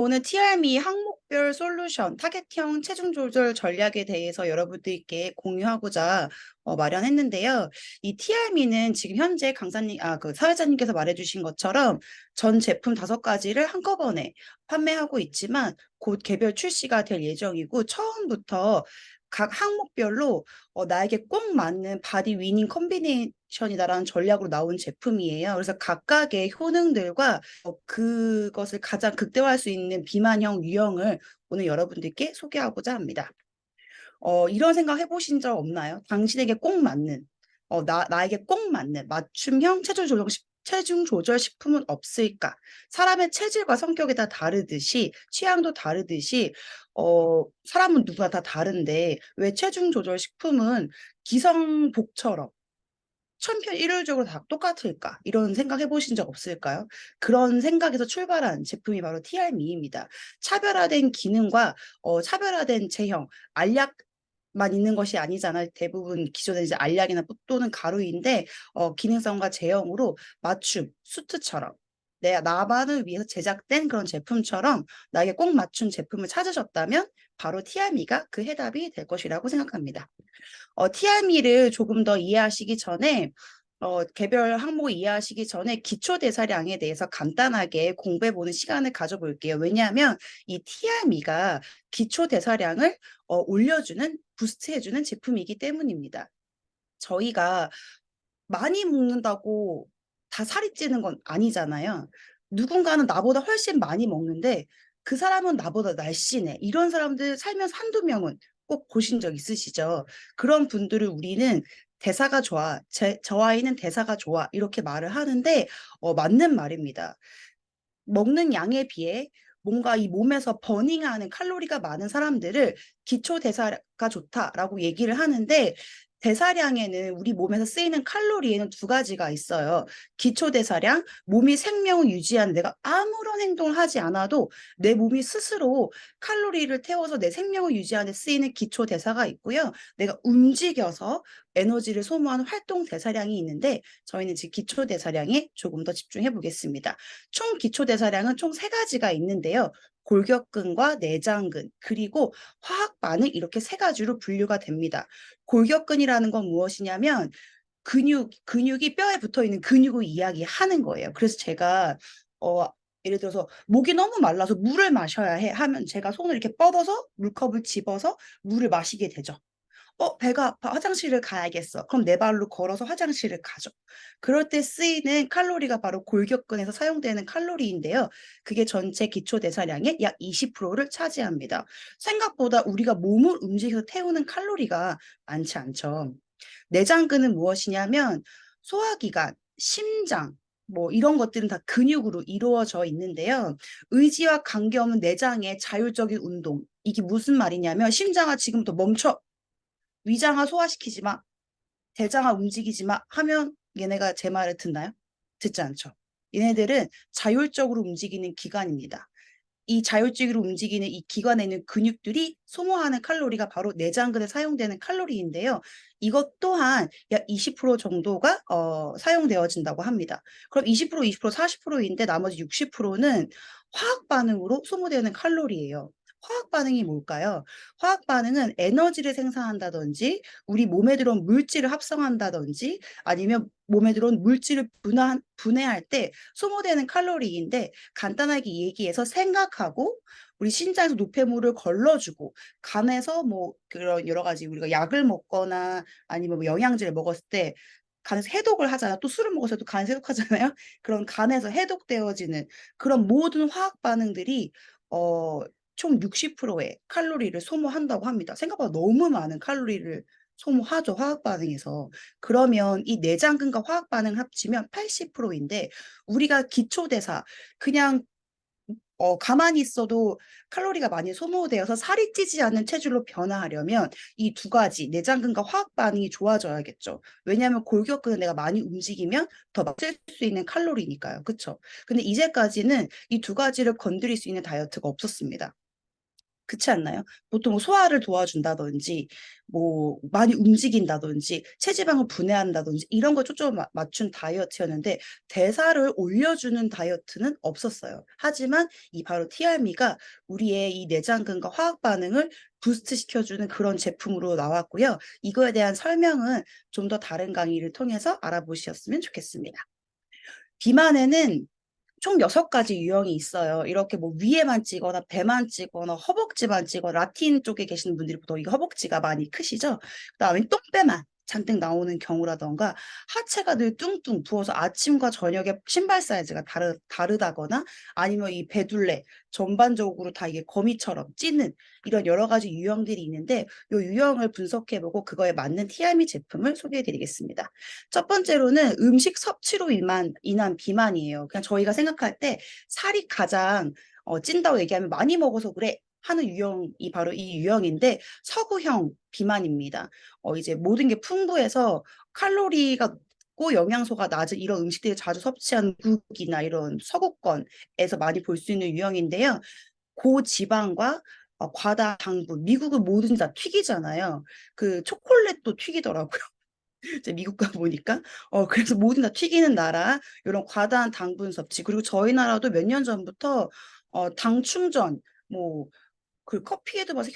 오늘 TRM이 항목별 솔루션, 타겟형 체중 조절 전략에 대해서 여러분들께 공유하고자 마련했는데요. 이 TRM는 지금 현재 그 사회자님께서 말해주신 것처럼 전 제품 5가지를 한꺼번에 판매하고 있지만 곧 개별 출시가 될 예정이고 처음부터 각 항목별로 나에게 꼭 맞는 바디 위닝 컨비네이션이다라는 전략으로 나온 제품이에요. 그래서 각각의 효능들과 그것을 가장 극대화할 수 있는 비만형 유형을 오늘 여러분들께 소개하고자 합니다. 이런 생각 해보신 적 없나요? 당신에게 꼭 맞는, 나에게 꼭 맞는 맞춤형 체중 조절 식품은 없을까? 사람의 체질과 성격이 다 다르듯이, 취향도 다르듯이, 사람은 누구나 다 다른데, 왜 체중 조절 식품은 기성복처럼 천편일률적으로 다 똑같을까? 이런 생각 해보신 적 없을까요? 그런 생각에서 출발한 제품이 바로 TRM입니다. 차별화된 기능과 차별화된 제형, 알약만 있는 것이 아니잖아요. 대부분 기존에 이제 알약이나 또는 가루인데 기능성과 제형으로 맞춤, 수트처럼 나만을 위해서 제작된 그런 제품처럼 나에게 꼭 맞춘 제품을 찾으셨다면 바로 TRM가 그 해답이 될 것이라고 생각합니다. TRM를 조금 더 이해하시기 전에 개별 항목을 이해하시기 전에 기초 대사량에 대해서 간단하게 공부해 보는 시간을 가져볼게요. 왜냐하면 이 TRM가 기초 대사량을 올려주는 부스트해주는 제품이기 때문입니다. 저희가 많이 먹는다고 다 살이 찌는 건 아니잖아요. 누군가는 나보다 훨씬 많이 먹는데 그 사람은 나보다 날씬해. 이런 사람들 살면서 한두 명은 꼭 보신 적 있으시죠? 그런 분들을 우리는 대사가 좋아. 저 아이는 대사가 좋아. 이렇게 말을 하는데 맞는 말입니다. 먹는 양에 비해 뭔가 이 몸에서 버닝하는 칼로리가 많은 사람들을 기초 대사가 좋다라고 얘기를 하는데 대사량에는 우리 몸에서 쓰이는 칼로리에는 2가지가 있어요. 기초 대사량, 몸이 생명을 유지하는 내가 아무런 행동을 하지 않아도 내 몸이 스스로 칼로리를 태워서 내 생명을 유지하는 데 쓰이는 기초 대사가 있고요. 내가 움직여서 에너지를 소모하는 활동 대사량이 있는데 저희는 지금 기초 대사량에 조금 더 집중해 보겠습니다. 총 기초 대사량은 총 3가지가 있는데요. 골격근과 내장근, 그리고 화학 반응 이렇게 3가지로 분류가 됩니다. 골격근이라는 건 무엇이냐면 근육이 뼈에 붙어 있는 근육을 이야기하는 거예요. 그래서 제가 어, 예를 들어서 목이 너무 말라서 물을 마셔야 해 하면 제가 손을 이렇게 뻗어서 물컵을 집어서 물을 마시게 되죠. 배가 아파. 화장실을 가야겠어. 그럼 내 발로 걸어서 화장실을 가죠. 그럴 때 쓰이는 칼로리가 바로 골격근에서 사용되는 칼로리인데요. 그게 전체 기초 대사량의 약 20%를 차지합니다. 생각보다 우리가 몸을 움직여서 태우는 칼로리가 많지 않죠. 내장근은 무엇이냐면 소화기관, 심장, 뭐 이런 것들은 다 근육으로 이루어져 있는데요. 의지와 관계없는 내장의 자율적인 운동. 이게 무슨 말이냐면 심장아 지금부터 멈춰. 위장아 소화시키지 마. 대장아 움직이지 마 하면 얘네가 제 말을 듣나요? 듣지 않죠. 얘네들은 자율적으로 움직이는 기관입니다. 이 자율적으로 움직이는 이 기관에 있는 근육들이 소모하는 칼로리가 바로 내장근에 사용되는 칼로리인데요. 이것 또한 약 20% 정도가 사용되어진다고 합니다. 그럼 20%, 20%, 40%인데 나머지 60%는 화학 반응으로 소모되는 칼로리예요. 화학 반응이 뭘까요? 화학 반응은 에너지를 생산한다든지 우리 몸에 들어온 물질을 합성한다든지 아니면 몸에 들어온 물질을 분해할 때 소모되는 칼로리인데 간단하게 얘기해서 생각하고 우리 신장에서 노폐물을 걸러주고 간에서 뭐 그런 여러 가지 우리가 약을 먹거나 아니면 뭐 영양제를 먹었을 때 간에서 해독을 하잖아. 또 술을 먹어서 또 간에서 해독하잖아요. 그런 간에서 해독되어지는 그런 모든 화학 반응들이 어, 총 60%의 칼로리를 소모한다고 합니다. 생각보다 너무 많은 칼로리를 소모하죠, 화학 반응에서. 그러면 이 내장근과 화학 반응을 합치면 80%인데 우리가 기초대사 그냥 가만히 있어도 칼로리가 많이 소모되어서 살이 찌지 않는 체질로 변화하려면 이 2가지 내장근과 화학 반응이 좋아져야겠죠. 왜냐하면 골격근은 내가 많이 움직이면 더 쓸 수 있는 칼로리니까요. 그렇죠? 근데 이제까지는 이 2가지를 건드릴 수 있는 다이어트가 없었습니다. 그렇지 않나요? 보통 뭐 소화를 도와준다든지, 뭐 많이 움직인다든지, 체지방을 분해한다든지 이런 거 초점 맞춘 다이어트였는데 대사를 올려주는 다이어트는 없었어요. 하지만 이 바로 TRM가 우리의 이 내장근과 화학 반응을 부스트 시켜주는 그런 제품으로 나왔고요. 이거에 대한 설명은 좀 더 다른 강의를 통해서 알아보셨으면 좋겠습니다. 비만에는 총 6가지 유형이 있어요. 이렇게 뭐 위에만 찌거나 배만 찌거나 허벅지만 찌거나 라틴 쪽에 계시는 분들이 보통 이게 허벅지가 많이 크시죠. 그다음에 똥배만 잔뜩 나오는 경우라던가 하체가 늘 뚱뚱 부어서 아침과 저녁에 신발 사이즈가 다르다거나 아니면 이 배둘레 전반적으로 다 이게 거미처럼 찌는 이런 여러 가지 유형들이 있는데 이 유형을 분석해보고 그거에 맞는 티아미 제품을 소개해드리겠습니다. 첫 번째로는 음식 섭취로 인한 비만이에요. 그냥 저희가 생각할 때 살이 가장 찐다고 얘기하면 많이 먹어서 그래 하는 유형이 바로 이 유형인데 서구형 비만입니다. 이제 모든 게 풍부해서 칼로리가 높고 영양소가 낮은 이런 음식들을 자주 섭취하는 미국이나 이런 서구권에서 많이 볼 수 있는 유형인데요. 고지방과 과다 당분, 미국은 뭐든지 다 튀기잖아요. 그 초콜릿도 튀기더라고요. 이제 미국 가 보니까 그래서 뭐든 다 튀기는 나라 이런 과다한 당분 섭취 그리고 저희 나라도 몇 년 전부터 당 충전 뭐 그 커피에도 막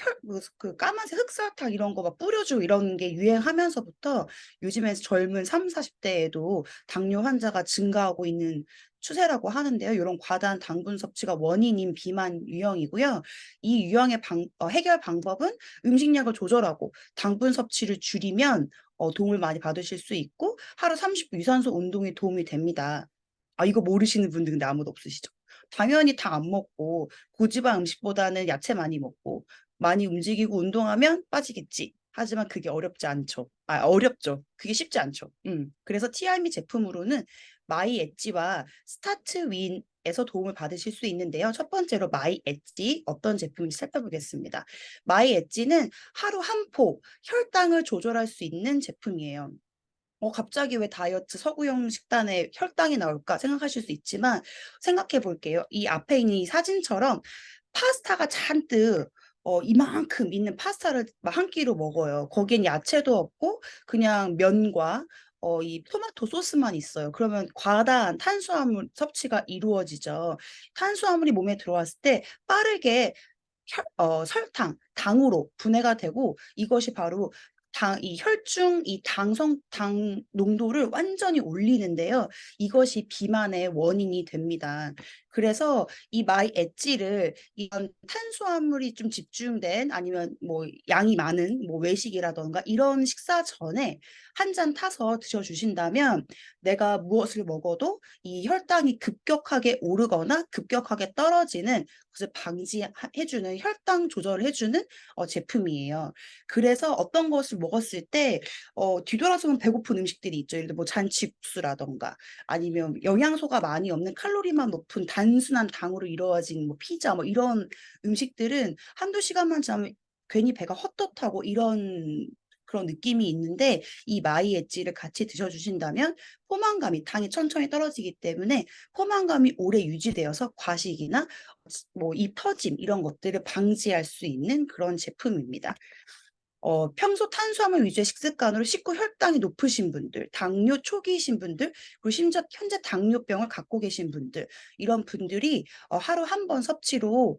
그 까만색 흑설탕 이런 거 막 뿌려주고 이런 게 유행하면서부터 요즘에 젊은 3, 40대에도 당뇨 환자가 증가하고 있는 추세라고 하는데요. 이런 과다한 당분 섭취가 원인인 비만 유형이고요. 이 유형의 해결 방법은 음식량을 조절하고 당분 섭취를 줄이면 도움을 많이 받으실 수 있고 하루 30분 유산소 운동이 도움이 됩니다. 아, 이거 모르시는 분들 근데 아무도 없으시죠? 당연히 다 안 먹고 고지방 음식보다는 야채 많이 먹고 많이 움직이고 운동하면 빠지겠지. 하지만 그게 어렵지 않죠. 어렵죠. 그게 쉽지 않죠. 그래서 티알미 제품으로는 마이 엣지와 스타트 윈에서 도움을 받으실 수 있는데요. 첫 번째로 마이 엣지 어떤 제품인지 살펴보겠습니다. 마이 엣지는 하루 한 포 혈당을 조절할 수 있는 제품이에요. 갑자기 왜 다이어트 서구형 식단에 혈당이 나올까 생각하실 수 있지만 생각해 볼게요. 이 앞에 있는 이 사진처럼 파스타가 잔뜩 이만큼 있는 파스타를 막 한 끼로 먹어요. 거기엔 야채도 없고 그냥 면과 이 토마토 소스만 있어요. 그러면 과다한 탄수화물 섭취가 이루어지죠. 탄수화물이 몸에 들어왔을 때 빠르게 설탕, 당으로 분해가 되고 이것이 바로 이 혈중 이 당 농도를 완전히 올리는데요. 이것이 비만의 원인이 됩니다. 그래서 이 마이 엣지를 이런 탄수화물이 좀 집중된 아니면 뭐 양이 많은 뭐 외식이라던가 이런 식사 전에 한 잔 타서 드셔주신다면 내가 무엇을 먹어도 이 혈당이 급격하게 오르거나 급격하게 떨어지는 것을 방지해주는 혈당 조절을 해주는 제품이에요. 그래서 어떤 것을 먹었을 때 뒤돌아서면 배고픈 음식들이 있죠. 예를 들어 뭐 잔치국수라던가 아니면 영양소가 많이 없는 칼로리만 높은 단순한 당으로 이루어진 뭐 피자 뭐 이런 음식들은 한두 시간만 지나면 괜히 배가 헛헛하고 이런 그런 느낌이 있는데 이 마이 엣지를 같이 드셔주신다면 포만감이 당이 천천히 떨어지기 때문에 포만감이 오래 유지되어서 과식이나 뭐 입 터짐 이런 것들을 방지할 수 있는 그런 제품입니다. 평소 탄수화물 위주의 식습관으로 식후 혈당이 높으신 분들, 당뇨 초기이신 분들, 그리고 심지어 현재 당뇨병을 갖고 계신 분들, 이런 분들이 하루 한 번 섭취로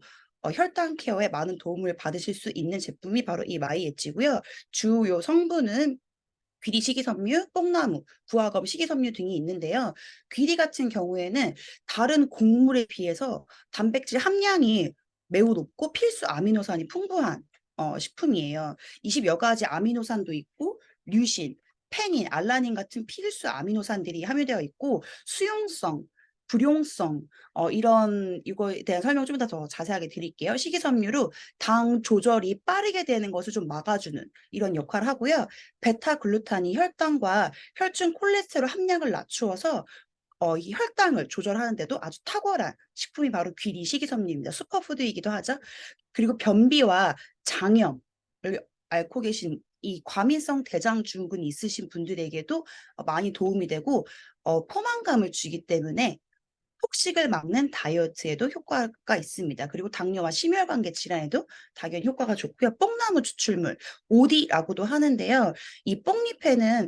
혈당 케어에 많은 도움을 받으실 수 있는 제품이 바로 이 마이 엣지고요. 주요 성분은 귀리 식이섬유, 뽕나무, 구화검 식이섬유 등이 있는데요. 귀리 같은 경우에는 다른 곡물에 비해서 단백질 함량이 매우 높고 필수 아미노산이 풍부한 식품이에요. 20여 가지 아미노산도 있고 류신, 페닌, 알라닌 같은 필수 아미노산들이 함유되어 있고 수용성, 불용성 이런 이거에 대한 설명 좀 더 자세하게 드릴게요. 식이섬유로 당 조절이 빠르게 되는 것을 좀 막아주는 이런 역할을 하고요. 베타글루탄이 혈당과 혈중 콜레스테롤 함량을 낮추어서 이 혈당을 조절하는 데도 아주 탁월한 식품이 바로 귀리 식이섬유입니다. 슈퍼푸드이기도 하죠. 그리고 변비와 장염을 앓고 계신 이 과민성 대장증후군이 있으신 분들에게도 많이 도움이 되고 포만감을 주기 때문에 폭식을 막는 다이어트에도 효과가 있습니다. 그리고 당뇨와 심혈관계 질환에도 당연히 효과가 좋고요. 뽕나무 추출물, 오디라고도 하는데요. 이 뽕잎에는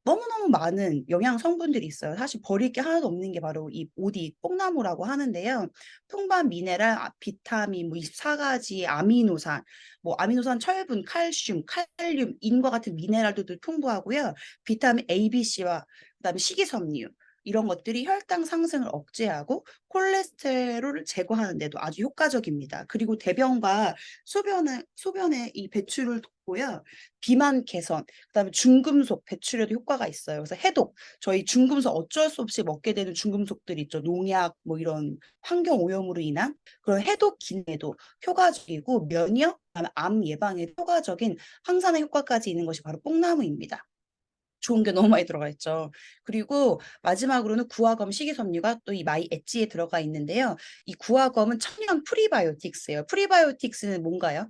너무너무 많은 영양 성분들이 있어요. 사실 버릴 게 하나도 없는 게 바로 이 오디, 뽕나무라고 하는데요. 풍부한 미네랄, 비타민, 뭐 24가지 아미노산, 뭐 아미노산, 철분, 칼슘, 칼륨, 인과 같은 미네랄들도 풍부하고요. 비타민 A, B, C와 그다음에 식이섬유 이런 것들이 혈당 상승을 억제하고 콜레스테롤을 제거하는 데도 아주 효과적입니다. 그리고 대변과 소변의 이 배출을 돕고요. 비만 개선, 그다음에 중금속 배출에도 효과가 있어요. 그래서 해독, 저희 중금속 어쩔 수 없이 먹게 되는 중금속들 있죠. 농약, 뭐 이런 환경 오염으로 인한 그런 해독 기능에도 효과적이고 면역, 그다음에 암 예방에 효과적인 항산화 효과까지 있는 것이 바로 뽕나무입니다. 좋은 게 너무 많이 들어가 있죠. 그리고 마지막으로는 구화검 식이섬유가 또 이 마이 엣지에 들어가 있는데요. 이 구화검은 천연 프리바이오틱스예요. 프리바이오틱스는 뭔가요?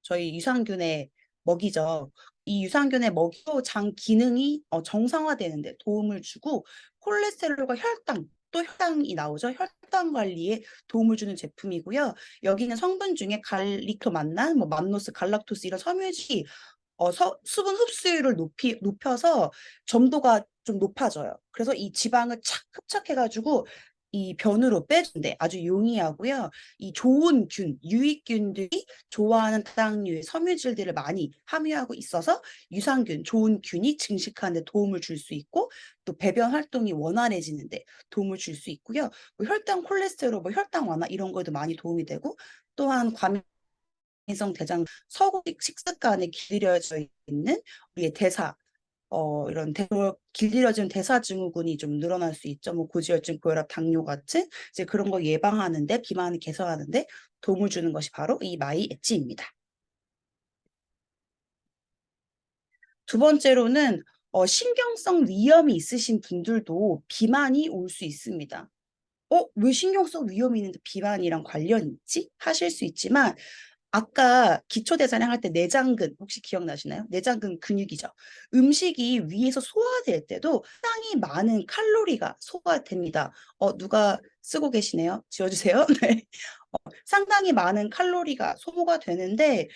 저희 유산균의 먹이죠. 이 유산균의 먹이로 장 기능이 정상화되는 데 도움을 주고 콜레스테롤과 혈당, 또 혈당이 나오죠. 혈당 관리에 도움을 주는 제품이고요. 여기는 성분 중에 갈리토만난, 뭐 맘노스, 갈락토스 이런 섬유질이 수분 흡수율을 높여서 점도가 좀 높아져요. 그래서 이 지방을 착 흡착해가지고 이 변으로 빼준대. 아주 용이하고요. 이 좋은 균, 유익균들이 좋아하는 다당류의 섬유질들을 많이 함유하고 있어서 유산균, 좋은 균이 증식하는 데 도움을 줄 수 있고 또 배변 활동이 원활해지는 데 도움을 줄 수 있고요. 뭐 혈당 콜레스테롤, 뭐 혈당 완화 이런 거에도 많이 도움이 되고 또한 해성 대장 서구식 식습관에 길들여져 있는 우리의 대사 이런 길들여진 대사 증후군이 좀 늘어날 수 있죠. 뭐 고지혈증, 고혈압, 당뇨 같은 이제 그런 거 예방하는데 비만을 개선하는데 도움을 주는 것이 바로 이 마이 엣지입니다. 두 번째로는 신경성 위염이 있으신 분들도 비만이 올 수 있습니다. 왜 신경성 위험이 있는데 비만이랑 관련이 있지? 하실 수 있지만 아까 기초대사량 할 때 내장근 혹시 기억나시나요? 내장근 근육이죠. 음식이 위에서 소화될 때도 상당히 많은 칼로리가 소화됩니다. 누가 쓰고 계시네요. 지워주세요. 네. 상당히 많은 칼로리가 소모가 되는데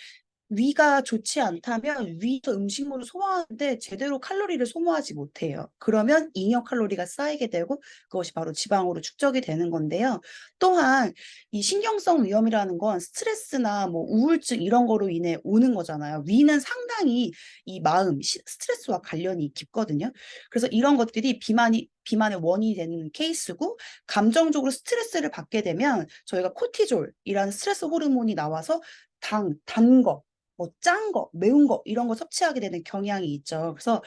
위가 좋지 않다면 위에서 음식물을 소화하는데 제대로 칼로리를 소모하지 못해요. 그러면 잉여 칼로리가 쌓이게 되고 그것이 바로 지방으로 축적이 되는 건데요. 또한 이 신경성 위염이라는 건 스트레스나 뭐 우울증 이런 거로 인해 오는 거잖아요. 위는 상당히 이 마음, 스트레스와 관련이 깊거든요. 그래서 이런 것들이 비만의 원인이 되는 케이스고 감정적으로 스트레스를 받게 되면 저희가 코티졸이라는 스트레스 호르몬이 나와서 단 거, 뭐 짠 거, 매운 거 이런 거 섭취하게 되는 경향이 있죠. 그래서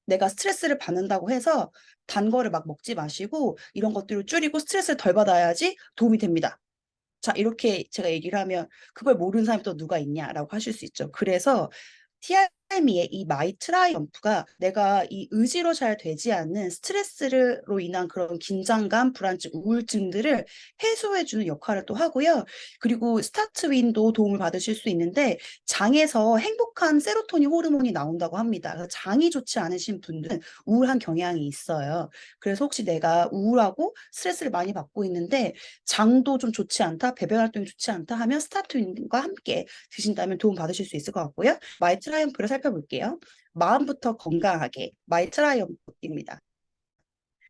내가 스트레스를 받는다고 해서 단 거를 막 먹지 마시고 이런 것들을 줄이고 스트레스를 덜 받아야지 도움이 됩니다. 자, 이렇게 제가 얘기를 하면 그걸 모르는 사람이 또 누가 있냐라고 하실 수 있죠. 그래서 티알미의 이 마이 트라이엄프가 내가 이 의지로 잘 되지 않는 스트레스로 인한 그런 긴장감, 불안증, 우울증들을 해소해주는 역할을 또 하고요. 그리고 스타트윈도 도움을 받으실 수 있는데 장에서 행복한 세로토닌 호르몬이 나온다고 합니다. 그래서 장이 좋지 않으신 분들은 우울한 경향이 있어요. 그래서 혹시 내가 우울하고 스트레스를 많이 받고 있는데 장도 좀 좋지 않다, 배변 활동이 좋지 않다 하면 스타트윈과 함께 드신다면 도움 받으실 수 있을 것 같고요. 마이 트라이엄프를 살펴볼게요. 마음부터 건강하게 마이 트라이엄프입니다.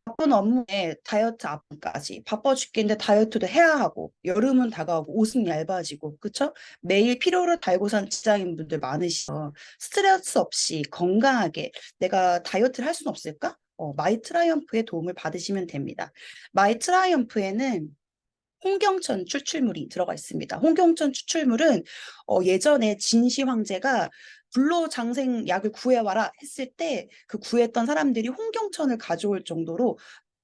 바쁜 업무에 다이어트 앞까지 바빠 죽겠는데 다이어트도 해야 하고 여름은 다가오고 옷은 얇아지고 그쵸? 매일 피로를 달고 산 직장인분들 많으시죠. 스트레스 없이 건강하게 내가 다이어트를 할 수는 없을까? 마이 트라이엄프의 도움을 받으시면 됩니다. 마이 트라이엄프에는 홍경천 추출물이 들어가 있습니다. 홍경천 추출물은 예전에 진시 황제가 불로장생 약을 구해와라 했을 때 그 구했던 사람들이 홍경천을 가져올 정도로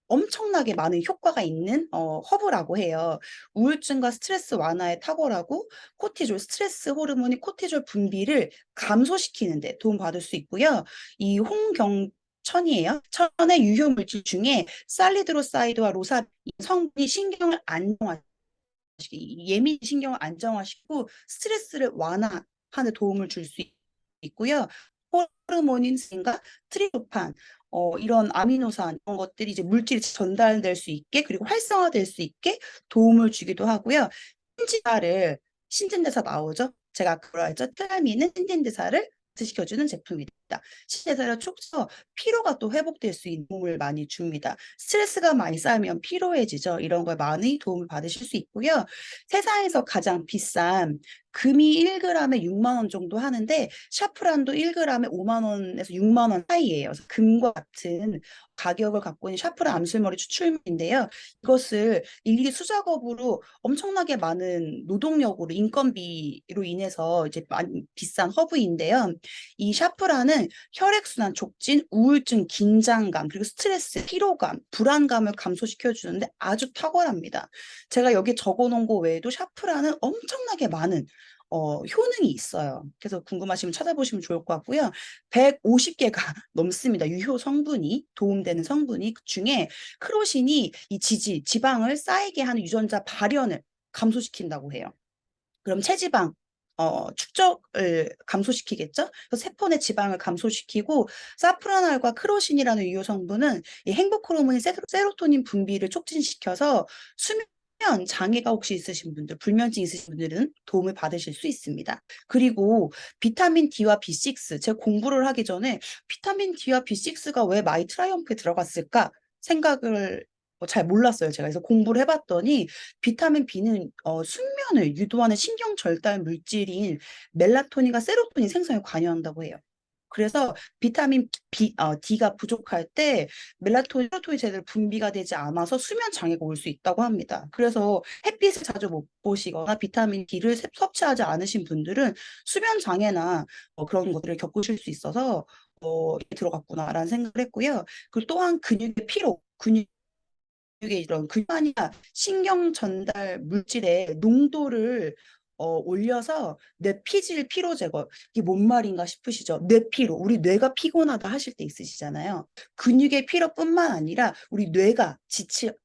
엄청나게 많은 효과가 있는 허브라고 해요. 우울증과 스트레스 완화에 탁월하고 코티졸, 스트레스 호르몬인 코티졸 분비를 감소시키는 데 도움받을 수 있고요. 이 홍경천이에요. 천의 유효 물질 중에 살리드로사이드와 로사 성분이 신경을 안정화 예민 신경을 안정화시키고 스트레스를 완화하는 도움을 줄 수 있고요. 호르몬인 인과 트리도판, 이런 아미노산 이런 것들이 이제 물질이 전달될 수 있게 그리고 활성화될 수 있게 도움을 주기도 하고요. 신진대사를 신진대사 나오죠. 제가 그걸 알죠. 티아민은 신진대사를 시켜주는 제품이다. 신진대사를 촉서 피로가 또 회복될 수 있는 도움을 많이 줍니다. 스트레스가 많이 쌓이면 피로해지죠. 이런 거에 많이 도움을 받으실 수 있고요. 세상에서 가장 비싼 금이 1g에 6만 원 정도 하는데 샤프란도 1g에 5만 원에서 6만 원 사이예요. 그래서 금과 같은 가격을 갖고 있는 샤프란 암술머리 추출물인데요. 이것을 일일이 수작업으로 엄청나게 많은 노동력으로 인건비로 인해서 이제 많이 비싼 허브인데요. 이 샤프란은 혈액순환 촉진, 우울증, 긴장감, 그리고 스트레스, 피로감, 불안감을 감소시켜 주는데 아주 탁월합니다. 제가 여기 적어 놓은 거 외에도 샤프란은 엄청나게 많은 효능이 있어요. 그래서 궁금하시면 찾아보시면 좋을 것 같고요. 150개가 넘습니다. 유효 성분이 도움되는 성분이 그 중에 크로신이 이 지방을 쌓이게 하는 유전자 발현을 감소시킨다고 해요. 그럼 체지방 축적을 감소시키겠죠? 그래서 세포 내 지방을 감소시키고 사프라놀과 크로신이라는 유효 성분은 이 행복 호르몬인 세로토닌 분비를 촉진시켜서 수면 장애가 혹시 있으신 분들, 불면증 있으신 분들은 도움을 받으실 수 있습니다. 그리고 비타민 D와 B6, 제가 공부를 하기 전에 비타민 D와 B6가 왜 마이 트라이엄프에 들어갔을까 생각을 잘 몰랐어요. 제가 그래서 공부를 해봤더니 비타민 B는 숙면을 유도하는 신경 절단 물질인 멜라토닌과 세로토닌 생성에 관여한다고 해요. 그래서 비타민 D가 부족할 때 멜라토닌, 세로토닌이 제대로 분비가 되지 않아서 수면 장애가 올 수 있다고 합니다. 그래서 햇빛을 자주 못 보시거나 비타민 D를 섭취하지 않으신 분들은 수면 장애나 그런 것들을 겪으실 수 있어서 들어갔구나라는 생각을 했고요. 그리고 또한 근육의 피로, 근육의 이런 근육 아니라 신경 전달 물질의 농도를 올려서 뇌피질 피로 제거. 이게 뭔 말인가 싶으시죠? 뇌피로. 우리 뇌가 피곤하다 하실 때 있으시잖아요. 근육의 피로뿐만 아니라 우리 뇌가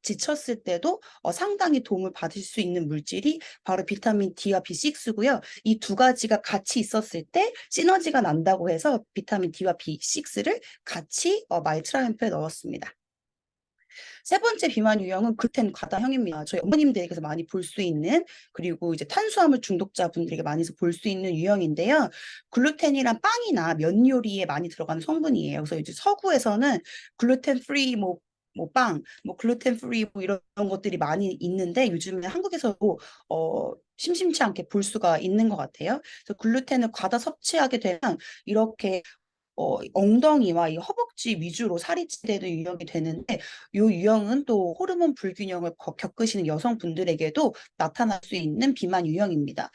지쳤을 때도 상당히 도움을 받을 수 있는 물질이 바로 비타민 D와 B6고요. 이 두 가지가 같이 있었을 때 시너지가 난다고 해서 비타민 D와 B6를 같이 말트라이언프에 넣었습니다. 세 번째 비만 유형은 글루텐 과다형입니다. 저희 어머님들에게서 많이 볼 수 있는 그리고 이제 탄수화물 중독자분들에게 많이 볼 수 있는 유형인데요. 글루텐이란 빵이나 면 요리에 많이 들어가는 성분이에요. 그래서 이제 서구에서는 글루텐 프리 빵, 글루텐 프리 이런 것들이 많이 있는데 요즘에 한국에서도 심심치 않게 볼 수가 있는 것 같아요. 그래서 글루텐을 과다 섭취하게 되면 이렇게 엉덩이와 이 허벅지 위주로 살이 찌되는 유형이 되는데 이 유형은 또 호르몬 불균형을 겪으시는 여성분들에게도 나타날 수 있는 비만 유형입니다.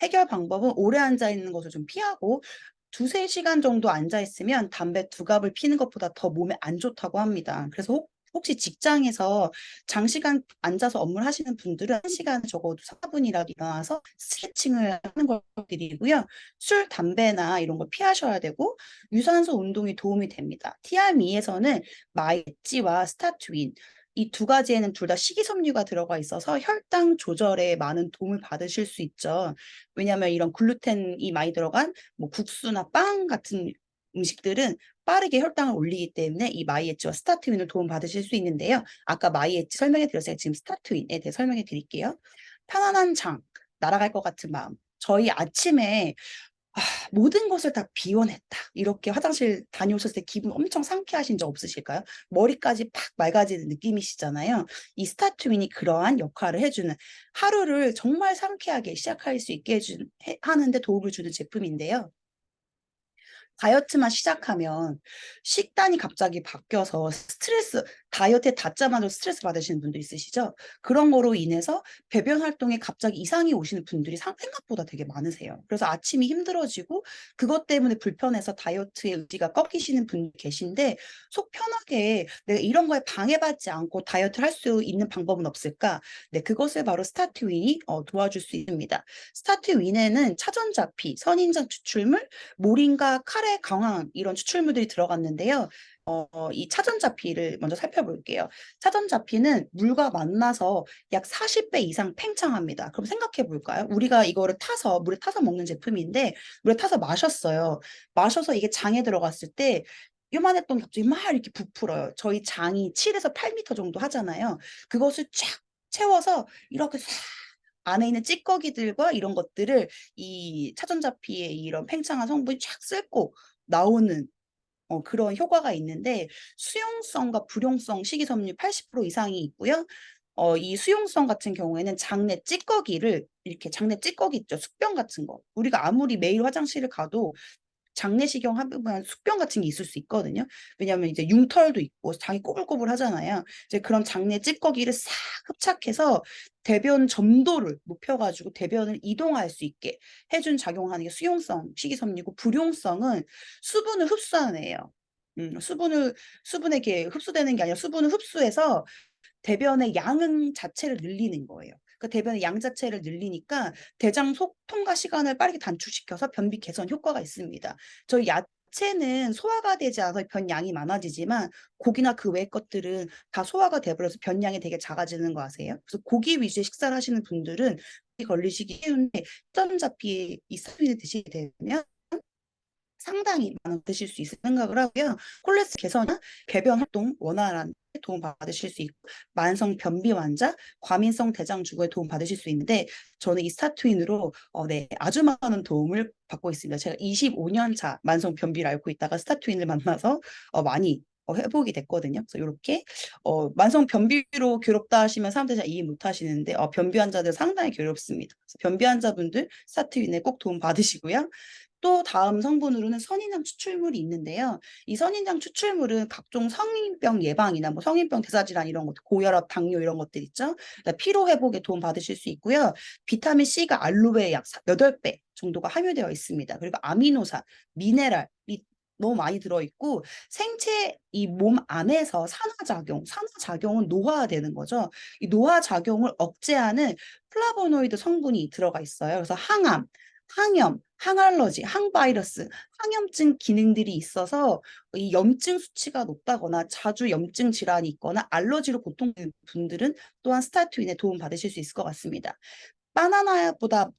해결 방법은 오래 앉아 있는 것을 좀 피하고 두세 시간 정도 앉아 있으면 담배 2갑을 피는 것보다 더 몸에 안 좋다고 합니다. 그래서 혹시 직장에서 장시간 앉아서 업무를 하시는 분들은 1시간 적어도 4분이라도 일어나서 스트레칭을 하는 걸 드리고요. 술, 담배나 이런 걸 피하셔야 되고 유산소 운동이 도움이 됩니다. TRM에서는 마이지와 스타트윈 이 두 가지에는 둘 다 식이섬유가 들어가 있어서 혈당 조절에 많은 도움을 받으실 수 있죠. 왜냐하면 이런 글루텐이 많이 들어간 국수나 빵 같은 음식들은 빠르게 혈당을 올리기 때문에 이 마이애지와 스타트윈을 도움 받으실 수 있는데요. 아까 마이애지 설명해 드렸어요. 지금 스타트윈에 대해 설명해 드릴게요. 편안한 장, 날아갈 것 같은 마음. 저희 아침에 모든 것을 다 비워냈다. 이렇게 화장실 다녀오셨을 때 기분 엄청 상쾌하신 적 없으실까요? 머리까지 팍 맑아지는 느낌이시잖아요. 이 스타트윈이 그러한 역할을 해주는 하루를 정말 상쾌하게 시작할 수 있게 하는데 도움을 주는 제품인데요. 다이어트만 시작하면 식단이 갑자기 바뀌어서 다이어트에 닿자마자 스트레스 받으시는 분도 있으시죠? 그런 거로 인해서 배변 활동에 갑자기 이상이 오시는 분들이 생각보다 되게 많으세요. 그래서 아침이 힘들어지고 그것 때문에 불편해서 다이어트의 의지가 꺾이시는 분이 계신데 속 편하게 내가 이런 거에 방해받지 않고 다이어트를 할 수 있는 방법은 없을까? 네, 그것을 바로 스타트윈이 도와줄 수 있습니다. 스타트윈에는 차전자피, 선인장 추출물, 모링가, 카레, 강황 이런 추출물들이 들어갔는데요. 이 차전자피를 먼저 살펴볼게요. 차전자피는 물과 만나서 약 40배 이상 팽창합니다. 그럼 생각해 볼까요? 우리가 이거를 물에 타서 먹는 제품인데 물에 타서 마셨어요. 마셔서 이게 장에 들어갔을 때 요만했던 게 갑자기 막 이렇게 부풀어요. 저희 장이 7에서 8m 정도 하잖아요. 그것을 쫙 채워서 이렇게 싹 안에 있는 찌꺼기들과 이런 것들을 이 차전자피의 이런 팽창한 성분이 쫙 쓸고 나오는 그런 효과가 있는데, 수용성과 불용성 식이섬유 80% 이상이 있고요. 이 수용성 같은 경우에는 장내 찌꺼기를 이렇게, 장내 찌꺼기 있죠. 숙변 같은 거. 우리가 아무리 매일 화장실을 가도 장내시경 하면 숙변 같은 게 있을 수 있거든요. 왜냐하면 이제 융털도 있고 장이 꼬불꼬불 하잖아요. 이제 그런 장내 찌꺼기를 싹 흡착해서 대변 점도를 높여가지고 대변을 이동할 수 있게 해준 작용하는 게 수용성 식이섬유고, 불용성은 수분을 흡수하는 애예요. 수분에게 흡수되는 게 아니라 수분을 흡수해서 대변의 양 자체를 늘리는 거예요. 그 대변의 양 자체를 늘리니까 대장 속 통과 시간을 빠르게 단축시켜서 변비 개선 효과가 있습니다. 저희 야채는 소화가 되지 않아서 변양이 많아지지만 고기나 그 외의 것들은 다 소화가 돼버려서 변양이 되게 작아지는 거 아세요? 그래서 고기 위주의 식사를 하시는 분들은 걸리시기 쉬운데, 전자피 이 사료를 드시게 되면 상당히 많이 드실 수 있을 생각을 하고요. 콜레스테롤 개선이나 배변 활동 원활한 데 도움 받으실 수 있고, 만성 변비 환자, 과민성 대장증후에 도움 받으실 수 있는데, 저는 이 스타트윈으로 네, 아주 많은 도움을 받고 있습니다. 제가 25년 차 만성 변비를 앓고 있다가 스타트윈을 만나서 많이 회복이 됐거든요. 그래서 이렇게 만성 변비로 괴롭다 하시면 사람들이 잘 이해 못 하시는데, 변비 환자들 상당히 괴롭습니다. 그래서 변비 환자분들 스타트윈에 꼭 도움 받으시고요. 또 다음 성분으로는 선인장 추출물이 있는데요. 이 선인장 추출물은 각종 성인병 예방이나 뭐 성인병 대사질환 이런 것, 고혈압, 당뇨 이런 것들 있죠. 그러니까 피로 회복에 도움 받으실 수 있고요. 비타민 C가 알로에에 약 8배 정도가 함유되어 있습니다. 그리고 아미노산, 미네랄이 너무 많이 들어있고, 생체 이 몸 안에서 산화작용은 노화되는 거죠. 이 노화작용을 억제하는 플라보노이드 성분이 들어가 있어요. 그래서 항암, 항염, 항알러지, 항바이러스, 항염증 기능들이 있어서 이 염증 수치가 높다거나 자주 염증 질환이 있거나 알러지로 고통되는 분들은 또한 스타트윈에 도움 받으실 수 있을 것 같습니다. 바나나보다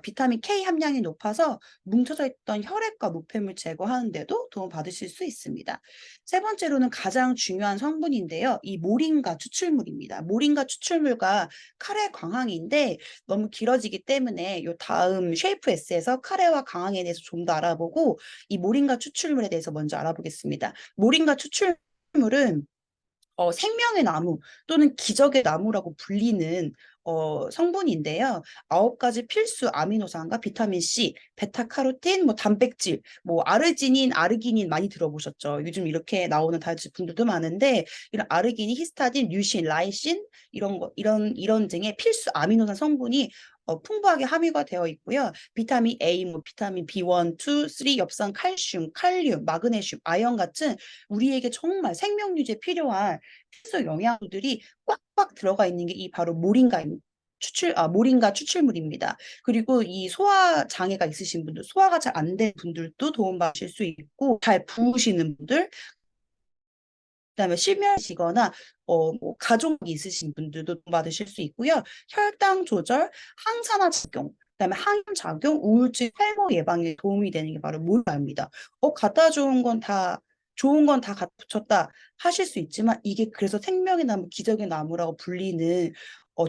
비타민 K 함량이 높아서 뭉쳐져 있던 혈액과 노폐물 제거하는 데도 도움 받으실 수 있습니다. 세 번째로는 가장 중요한 성분인데요. 이 모링가 추출물입니다. 모링가 추출물과 카레 광항인데, 너무 길어지기 때문에 요 다음 쉐이프 S에서 카레와 광항에 대해서 좀 더 알아보고 이 모링가 추출물에 대해서 먼저 알아보겠습니다. 모링가 추출물은 생명의 나무 또는 기적의 나무라고 불리는 성분인데요. 9가지 필수 아미노산과 비타민 C, 베타카로틴, 뭐 단백질, 뭐 아르지닌, 아르기닌 많이 들어보셨죠? 요즘 이렇게 나오는 다이어트 분들도 많은데, 이런 아르기닌, 히스타딘, 류신, 라이신 이런 등의 필수 아미노산 성분이 풍부하게 함유가 되어 있고요. 비타민 A, 뭐 비타민 B1, 2, 3, 엽산, 칼슘, 칼륨, 마그네슘, 아연 같은 우리에게 정말 생명 유지에 필요한 필수 영양소들이 꽉꽉 들어가 있는 게 이 바로 모링가 추출물입니다. 그리고 이 소화 장애가 있으신 분들, 소화가 잘 안 되는 분들도 도움받으실 수 있고, 잘 부으시는 분들, 그다음에 실명이시거나 뭐 가족이 있으신 분들도 받으실 수 있고요. 혈당 조절, 항산화 작용, 그다음에 항염 작용, 우울증, 탈모 예방에 도움이 되는 게 바로 모유입니다. 갖다 좋은 건 다 갖다 붙였다 하실 수 있지만, 이게 그래서 생명의 나무, 기적의 나무라고 불리는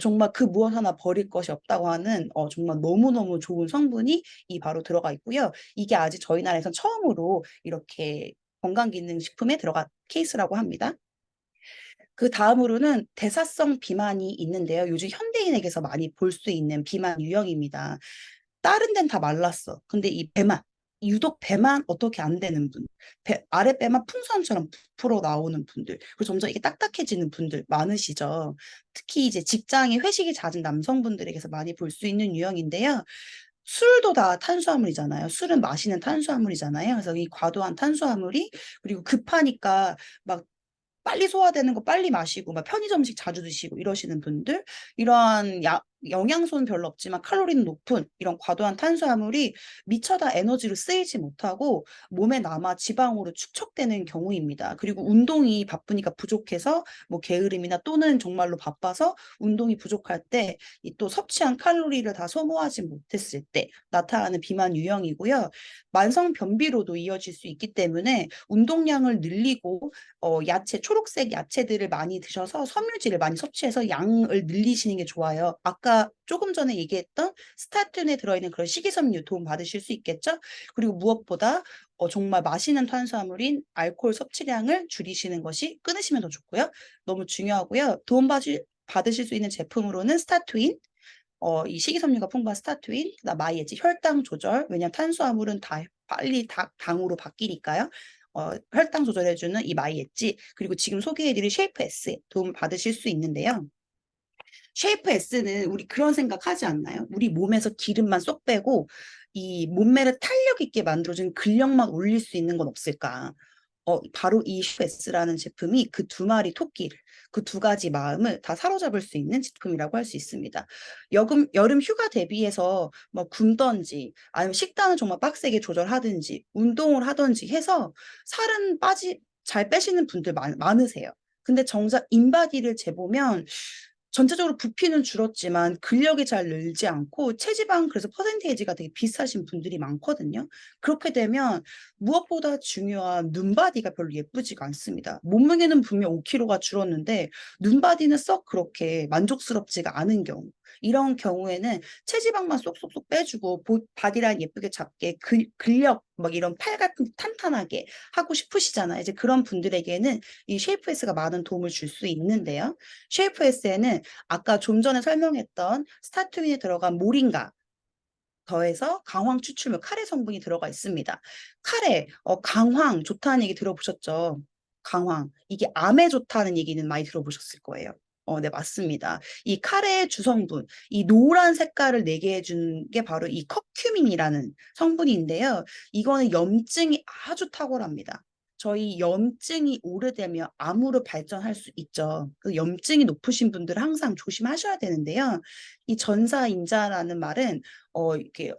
정말 그 무엇 하나 버릴 것이 없다고 하는 정말 너무너무 좋은 성분이 이 바로 들어가 있고요. 이게 아직 저희 나라에선 처음으로 이렇게 건강기능식품에 들어간 케이스라고 합니다. 그 다음으로는 대사성 비만이 있는데요. 요즘 현대인에게서 많이 볼 수 있는 비만 유형입니다. 다른 데는 다 말랐어. 근데 유독 배만 어떻게 안 되는 분, 아랫배만 풍선처럼 부풀어 나오는 분들, 그리고 점점 이게 딱딱해지는 분들 많으시죠. 특히 이제 직장에 회식이 잦은 남성분들에게서 많이 볼 수 있는 유형인데요. 술도 다 탄수화물이잖아요. 술은 마시는 탄수화물이잖아요. 그래서 이 과도한 탄수화물이, 그리고 급하니까 막 빨리 소화되는 거 빨리 마시고 막 편의점 음식 자주 드시고 이러시는 분들, 이러한 영양소는 별로 없지만 칼로리는 높은 이런 과도한 탄수화물이 미처 다 에너지로 쓰이지 못하고 몸에 남아 지방으로 축적되는 경우입니다. 그리고 운동이 바쁘니까 부족해서 뭐 게으름이나 또는 정말로 바빠서 운동이 부족할 때 이 또 섭취한 칼로리를 다 소모하지 못했을 때 나타나는 비만 유형이고요. 만성 변비로도 이어질 수 있기 때문에 운동량을 늘리고 야채, 초록색 야채들을 많이 드셔서 섬유질을 많이 섭취해서 양을 늘리시는 게 좋아요. 아까 조금 전에 얘기했던 스타틴에 들어있는 그런 식이섬유 도움 받으실 수 있겠죠? 그리고 무엇보다 정말 맛있는 탄수화물인 알코올 섭취량을 줄이시는 것이 끊으시면 더 좋고요. 너무 중요하고요. 받으실 수 있는 제품으로는 스타트윈, 이 식이섬유가 풍부한 스타트윈, 그다음 마이애지, 혈당 조절. 왜냐면 탄수화물은 다 빨리 당으로 바뀌니까요. 혈당 조절해주는 이 마이애지, 그리고 지금 소개해드린 쉐이프 S 도움을 받으실 수 있는데요. 쉐이프 S는 우리 그런 생각하지 않나요? 우리 몸에서 기름만 쏙 빼고 이 몸매를 탄력 있게 만들어준 근력만 올릴 수 있는 건 없을까? 바로 이 쉐이프 S라는 제품이 그 두 마리 토끼를, 그 두 가지 마음을 다 사로잡을 수 있는 제품이라고 할 수 있습니다. 여름 휴가 대비해서 뭐 굶던지 아니면 식단을 정말 빡세게 조절하든지 운동을 하든지 해서 잘 빼시는 분들 많으세요. 근데 정작 인바디를 재보면 전체적으로 부피는 줄었지만 근력이 잘 늘지 않고 체지방 그래서 퍼센테이지가 되게 비슷하신 분들이 많거든요. 그렇게 되면 무엇보다 중요한 눈바디가 별로 예쁘지가 않습니다. 몸무게는 분명 5kg가 줄었는데 눈바디는 썩 그렇게 만족스럽지가 않은 경우. 이런 경우에는 체지방만 쏙쏙쏙 빼주고 바디라인 예쁘게 잡게 근력 막 이런 팔 같은 탄탄하게 하고 싶으시잖아요. 이제 그런 분들에게는 이 쉐이프에스가 많은 도움을 줄 수 있는데요. 쉐이프에스에는 아까 좀 전에 설명했던 스타트윈에 들어간 모링가 더해서 강황 추출물 카레 성분이 들어가 있습니다. 카레, 강황 좋다는 얘기 들어보셨죠? 강황. 이게 암에 좋다는 얘기는 많이 들어보셨을 거예요. 네, 맞습니다. 이 카레의 주성분, 이 노란 색깔을 내게 해주는 게 바로 이 커큐민이라는 성분인데요. 이거는 염증이 아주 탁월합니다. 저희 염증이 오래되면 암으로 발전할 수 있죠. 그 염증이 높으신 분들은 항상 조심하셔야 되는데요. 이 전사인자라는 말은 이렇게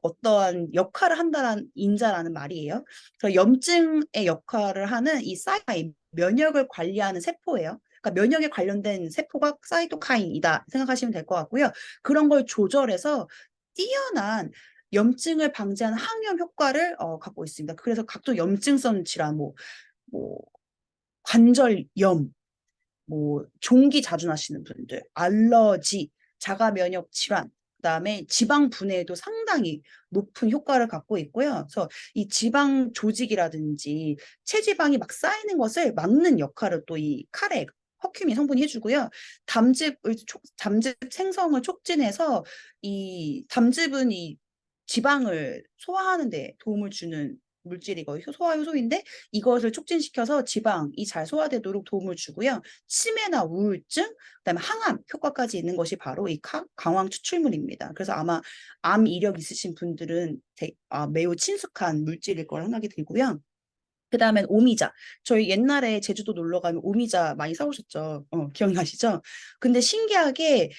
어떠한 역할을 한다는 인자라는 말이에요. 그래서 염증의 역할을 하는 이 사이토카인, 면역을 관리하는 세포예요. 그러니까 면역에 관련된 세포가 사이토카인이다 생각하시면 될 것 같고요. 그런 걸 조절해서 뛰어난 염증을 방지하는 항염 효과를 갖고 있습니다. 그래서 각종 염증성 질환, 뭐 관절염, 뭐 종기 자주 나시는 분들, 알러지, 자가 면역 질환, 그다음에 지방 분해에도 상당히 높은 효과를 갖고 있고요. 그래서 이 지방 조직이라든지 체지방이 막 쌓이는 것을 막는 역할을 또 이 카레 커큐민 성분이 해주고요. 담즙 생성을 촉진해서 이 담즙은 이 지방을 소화하는 데 도움을 주는 물질이고 소화 효소인데 이것을 촉진시켜서 지방이 잘 소화되도록 도움을 주고요. 치매나 우울증, 그다음에 항암 효과까지 있는 것이 바로 이 강황 추출물입니다. 그래서 아마 암 이력 있으신 분들은 매우 친숙한 물질일 거라 생각이 들고요. 그 다음엔 오미자. 저희 옛날에 제주도 놀러 가면 오미자 많이 사오셨죠? 기억나시죠? 근데 신기하게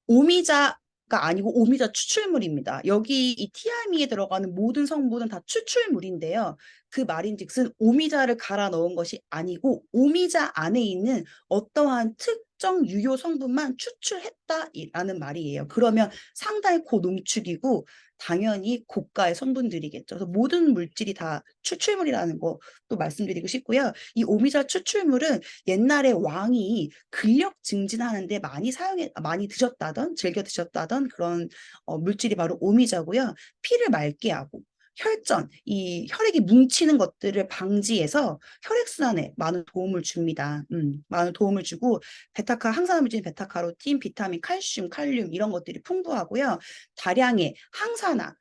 오미자가 아니고 오미자 추출물입니다. 여기 이 티아미에 들어가는 모든 성분은 다 추출물인데요. 그 말인즉슨 오미자를 갈아 넣은 것이 아니고 오미자 안에 있는 어떠한 특정 유효 성분만 추출했다라는 말이에요. 그러면 상당히 고농축이고 당연히 고가의 성분들이겠죠. 그래서 모든 물질이 다 추출물이라는 거 또 말씀드리고 싶고요. 이 오미자 추출물은 옛날에 왕이 근력 증진하는데 많이 드셨다던 즐겨 드셨다던 그런 물질이 바로 오미자고요. 피를 맑게 하고 혈전, 이 혈액이 뭉치는 것들을 방지해서 혈액순환에 많은 도움을 줍니다. 많은 도움을 주고 항산화물질 베타카로틴, 비타민, 칼슘, 칼륨 이런 것들이 풍부하고요. 다량의 항산화,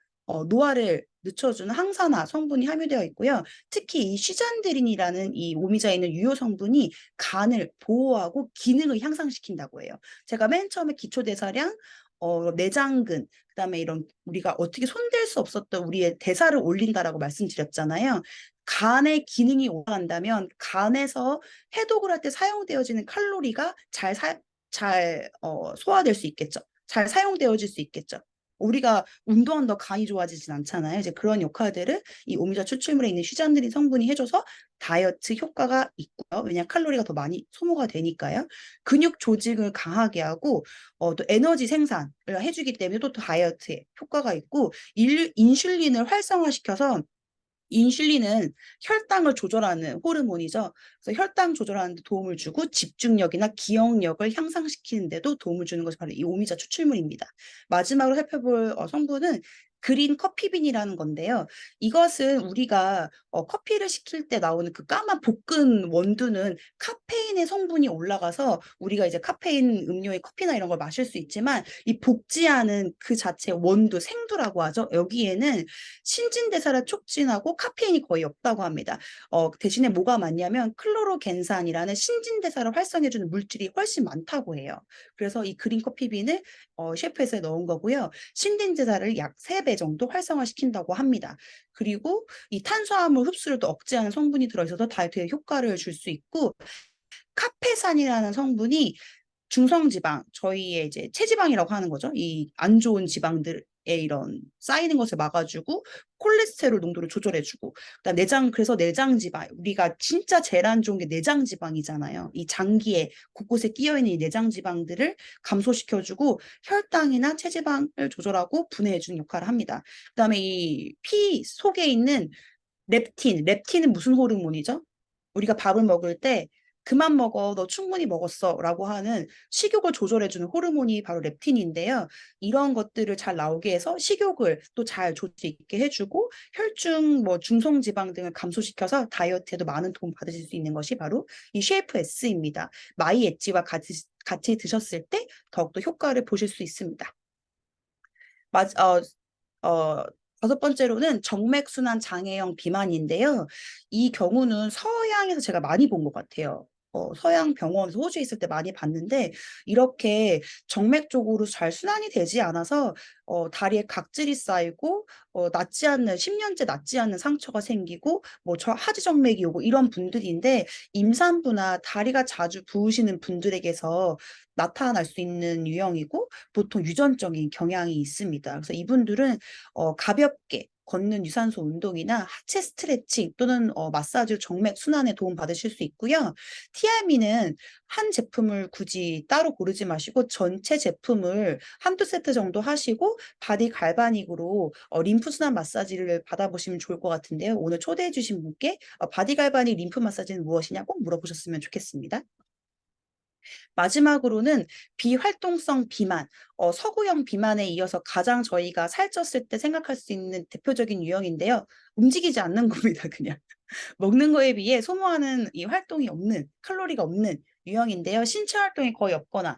노화를 늦춰주는 항산화 성분이 함유되어 있고요. 특히 이 시잔드린이라는 이 오미자에 있는 유효 성분이 간을 보호하고 기능을 향상시킨다고 해요. 제가 맨 처음에 기초대사량, 내장근, 그다음에 이런 우리가 어떻게 손댈 수 없었던 우리의 대사를 올린다라고 말씀드렸잖아요. 간의 기능이 올라간다면 간에서 해독을 할 때 사용되어지는 칼로리가 잘 소화될 수 있겠죠. 잘 사용되어질 수 있겠죠. 우리가 운동한다고 간이 좋아지진 않잖아요. 이제 그런 역할들을 이 오미자 추출물에 있는 휴장들이 성분이 해줘서 다이어트 효과가 있고요. 왜냐 칼로리가 더 많이 소모가 되니까요. 근육 조직을 강하게 하고 또 에너지 생산을 해주기 때문에 또 다이어트에 효과가 있고 인슐린을 활성화시켜서 인슐린은 혈당을 조절하는 호르몬이죠. 그래서 혈당 조절하는 데 도움을 주고 집중력이나 기억력을 향상시키는 데도 도움을 주는 것이 바로 이 오미자 추출물입니다. 마지막으로 살펴볼 성분은 그린 커피빈이라는 건데요. 이것은 우리가 커피를 시킬 때 나오는 그 까만 볶은 원두는 카페인의 성분이 올라가서 우리가 이제 카페인 음료의 커피나 이런 걸 마실 수 있지만 이 볶지 않은 그 자체 원두, 생두라고 하죠. 여기에는 신진대사를 촉진하고 카페인이 거의 없다고 합니다. 대신에 뭐가 많냐면 클로로겐산이라는 신진대사를 활성해주는 물질이 훨씬 많다고 해요. 그래서 이 그린 커피빈을 셰프에서 넣은 거고요. 신진대사를 약 3배 정도 활성화시킨다고 합니다. 그리고 이 탄수화물 흡수를 또 억제하는 성분이 들어있어서 다이어트에 효과를 줄 수 있고 카페산이라는 성분이 중성지방, 저희의 이제 체지방이라고 하는 거죠. 이 안 좋은 지방들의 이런 쌓이는 것을 막아주고 콜레스테롤 농도를 조절해주고 그다음 내장 그래서 내장 지방 우리가 진짜 제일 안 좋은 게 내장 지방이잖아요. 이 장기에 곳곳에 끼어 있는 이 내장 지방들을 감소시켜주고 혈당이나 체지방을 조절하고 분해해주는 역할을 합니다. 그다음에 이 피 속에 있는 렙틴은 무슨 호르몬이죠? 우리가 밥을 먹을 때 그만 먹어, 너 충분히 먹었어 라고 하는 식욕을 조절해주는 호르몬이 바로 렙틴인데요. 이런 것들을 잘 나오게 해서 식욕을 또 잘 조절 있게 해주고 혈중, 중성지방 등을 감소시켜서 다이어트에도 많은 도움 받으실 수 있는 것이 바로 이 쉐이프 S입니다. 마이 엣지와 같이 드셨을 때 더욱더 효과를 보실 수 있습니다. 어, 5번째로는 정맥순환 장애형 비만인데요. 이 경우는 서양에서 제가 많이 본 것 같아요. 서양 병원에서 호주에 있을 때 많이 봤는데 이렇게 정맥 쪽으로 잘 순환이 되지 않아서 다리에 각질이 쌓이고 낫지 않는 10년째 낫지 않는 상처가 생기고 하지정맥이 오고 이런 분들인데 임산부나 다리가 자주 부으시는 분들에게서 나타날 수 있는 유형이고 보통 유전적인 경향이 있습니다. 그래서 이분들은 가볍게 걷는 유산소 운동이나 하체 스트레칭 또는 마사지 정맥 순환에 도움 받으실 수 있고요. 티아미는 한 제품을 굳이 따로 고르지 마시고 전체 제품을 한두 세트 정도 하시고 바디 갈바닉으로 림프 순환 마사지를 받아보시면 좋을 것 같은데요. 오늘 초대해 주신 분께 바디 갈바닉 림프 마사지는 무엇이냐 꼭 물어보셨으면 좋겠습니다. 마지막으로는 비활동성 비만, 서구형 비만에 이어서 가장 저희가 살쪘을 때 생각할 수 있는 대표적인 유형인데요. 움직이지 않는 겁니다, 그냥. 먹는 거에 비해 소모하는 이 활동이 없는, 칼로리가 없는 유형인데요. 신체 활동이 거의 없거나,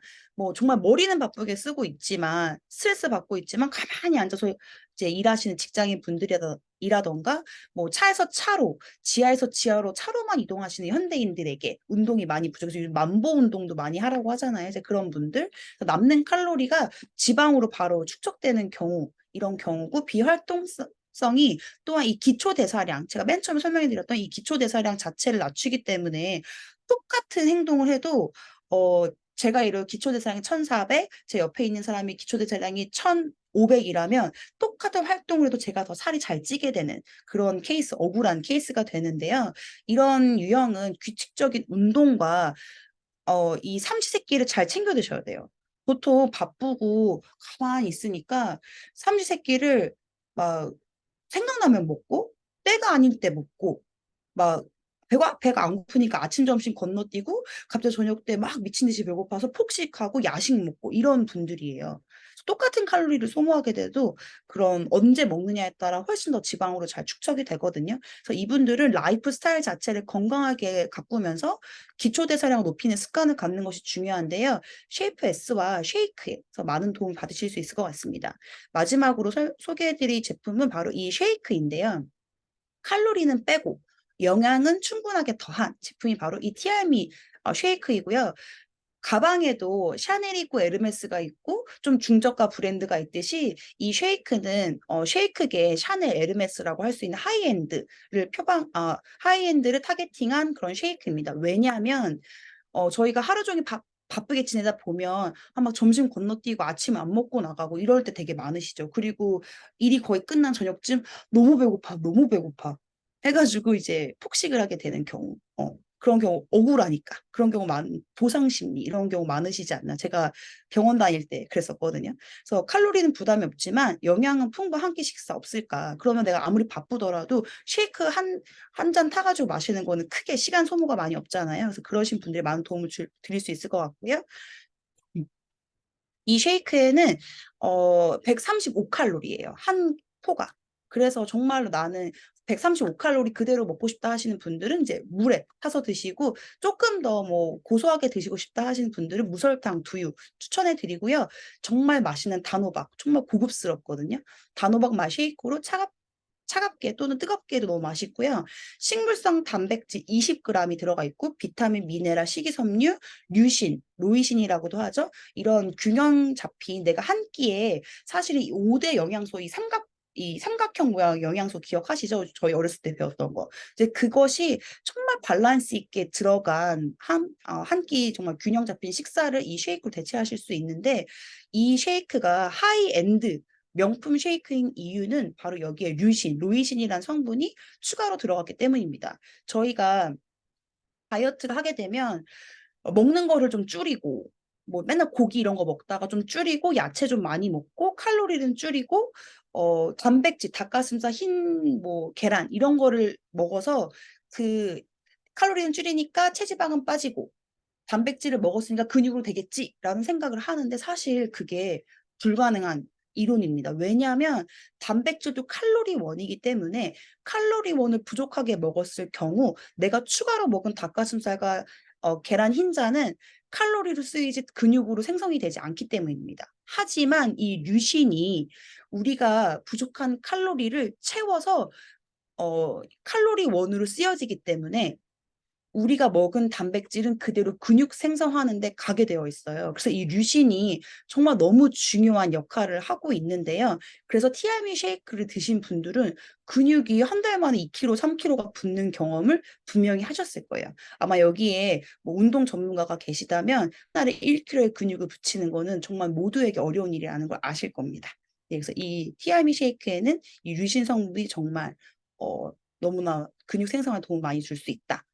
정말 머리는 바쁘게 쓰고 있지만, 스트레스 받고 있지만, 가만히 앉아서 이제 일하시는 직장인 분들이라던가, 차에서 차로, 지하에서 지하로 차로만 이동하시는 현대인들에게 운동이 많이 부족해서 요즘 만보 운동도 많이 하라고 하잖아요. 이제 그런 분들. 남는 칼로리가 지방으로 바로 축적되는 경우, 이런 경우고, 비활동성이 또한 이 기초 대사량, 제가 맨 처음에 설명해 드렸던 이 기초 대사량 자체를 낮추기 때문에 똑같은 행동을 해도 제가 이런 기초 대사량이 1,400, 제 옆에 있는 사람이 기초 대사량이 1,500이라면 똑같은 활동을 해도 제가 더 살이 잘 찌게 되는 그런 케이스, 억울한 케이스가 되는데요. 이런 유형은 규칙적인 운동과 이 삼시세끼를 잘 챙겨 드셔야 돼요. 보통 바쁘고 가만히 있으니까 삼시세끼를 막 생각나면 먹고 때가 아닐 때 먹고 막 배가 안 고프니까 아침 점심 건너뛰고 갑자기 저녁 때 막 미친 듯이 배고파서 폭식하고 야식 먹고 이런 분들이에요. 똑같은 칼로리를 소모하게 돼도 그런 언제 먹느냐에 따라 훨씬 더 지방으로 잘 축적이 되거든요. 그래서 이분들은 라이프 스타일 자체를 건강하게 가꾸면서 기초 대사량을 높이는 습관을 갖는 것이 중요한데요. 쉐이프 S와 쉐이크에서 많은 도움을 받으실 수 있을 것 같습니다. 마지막으로 소개해드릴 제품은 바로 이 쉐이크인데요. 칼로리는 빼고 영양은 충분하게 더한 제품이 바로 이 티알미 쉐이크이고요. 가방에도 샤넬이 있고 에르메스가 있고 좀 중저가 브랜드가 있듯이 이 쉐이크는 쉐이크계 샤넬, 에르메스라고 할 수 있는 하이엔드를 타겟팅한 그런 쉐이크입니다. 왜냐하면 저희가 하루 종일 바쁘게 지내다 보면 막 점심 건너뛰고 아침 안 먹고 나가고 이럴 때 되게 많으시죠. 그리고 일이 거의 끝난 저녁쯤 너무 배고파, 너무 배고파 해가지고 이제 폭식을 하게 되는 경우, 그런 경우 억울하니까 그런 경우 보상 심리 이런 경우 많으시지 않나. 제가 병원 다닐 때 그랬었거든요. 그래서 칼로리는 부담이 없지만 영양은 풍부한 한 끼 식사 없을까? 그러면 내가 아무리 바쁘더라도 쉐이크 한 잔 타가지고 마시는 거는 크게 시간 소모가 많이 없잖아요. 그래서 그러신 분들이 많은 도움을 드릴 수 있을 것 같고요. 음. 이 쉐이크에는 135칼로리예요. 한 포가. 그래서 정말로 나는 135칼로리 그대로 먹고 싶다 하시는 분들은 이제 물에 타서 드시고, 조금 더 뭐 고소하게 드시고 싶다 하시는 분들은 무설탕 두유 추천해 드리고요. 정말 맛있는 단호박, 정말 고급스럽거든요. 단호박 맛 쉐이크로 차갑게 또는 뜨겁게 해도 너무 맛있고요. 식물성 단백질 20g이 들어가 있고 비타민, 미네랄, 식이섬유, 류신, 로이신이라고도 하죠. 이런 균형 잡힌, 내가 한 끼에 사실 이 5대 영양소, 이 삼각형 모양 영양소 기억하시죠? 저희 어렸을 때 배웠던 거. 이제 그것이 정말 밸런스 있게 들어간 한 끼 정말 균형 잡힌 식사를 이 쉐이크로 대체하실 수 있는데, 이 쉐이크가 하이엔드 명품 쉐이크인 이유는 바로 여기에 로이신이라는 성분이 추가로 들어갔기 때문입니다. 저희가 다이어트를 하게 되면 먹는 거를 좀 줄이고, 뭐 맨날 고기 이런 거 먹다가 좀 줄이고, 야채 좀 많이 먹고, 칼로리는 줄이고, 단백질, 닭가슴살, 뭐 계란 이런 거를 먹어서 그 칼로리는 줄이니까 체지방은 빠지고 단백질을 먹었으니까 근육으로 되겠지라는 생각을 하는데, 사실 그게 불가능한 이론입니다. 왜냐하면 단백질도 칼로리원이기 때문에 칼로리원을 부족하게 먹었을 경우 내가 추가로 먹은 닭가슴살과 계란 흰자는 칼로리로 쓰이지 근육으로 생성이 되지 않기 때문입니다. 하지만 이 류신이 우리가 부족한 칼로리를 채워서 칼로리원으로 쓰여지기 때문에 우리가 먹은 단백질은 그대로 근육 생성하는 데 가게 되어 있어요. 그래서 이 류신이 정말 너무 중요한 역할을 하고 있는데요. 그래서 티알미 쉐이크를 드신 분들은 근육이 한 달 만에 2kg, 3kg가 붙는 경험을 분명히 하셨을 거예요. 아마 여기에 뭐 운동 전문가가 계시다면 한 달에 1kg의 근육을 붙이는 거는 정말 모두에게 어려운 일이라는 걸 아실 겁니다. 네, 그래서 이 티알미 쉐이크에는 이 류신 성분이 정말 너무나 근육 생성에 도움 많이 줄 수 있다.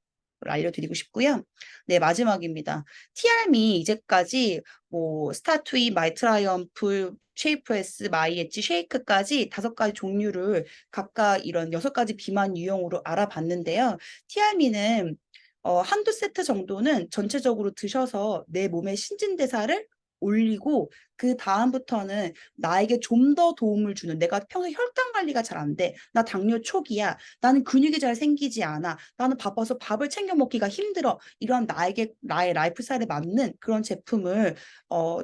알려드리고 싶고요. 네, 마지막입니다. 티알미 이제까지 뭐 스타트위, 마이트라이언프, 쉐이프에스, 마이엣지, 쉐이크까지 5가지 종류를 각각 이런 6가지 비만 유형으로 알아봤는데요. 티알미는 한두 세트 정도는 전체적으로 드셔서 내 몸의 신진대사를 올리고, 그 다음부터는 나에게 좀 더 도움을 주는, 내가 평소에 혈당 관리가 잘 안 돼, 나 당뇨 초기야, 나는 근육이 잘 생기지 않아, 나는 바빠서 밥을 챙겨 먹기가 힘들어, 이런 나의 라이프 스타일에 맞는 그런 제품을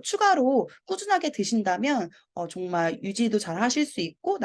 추가로 꾸준하게 드신다면 정말 유지도 잘 하실 수 있고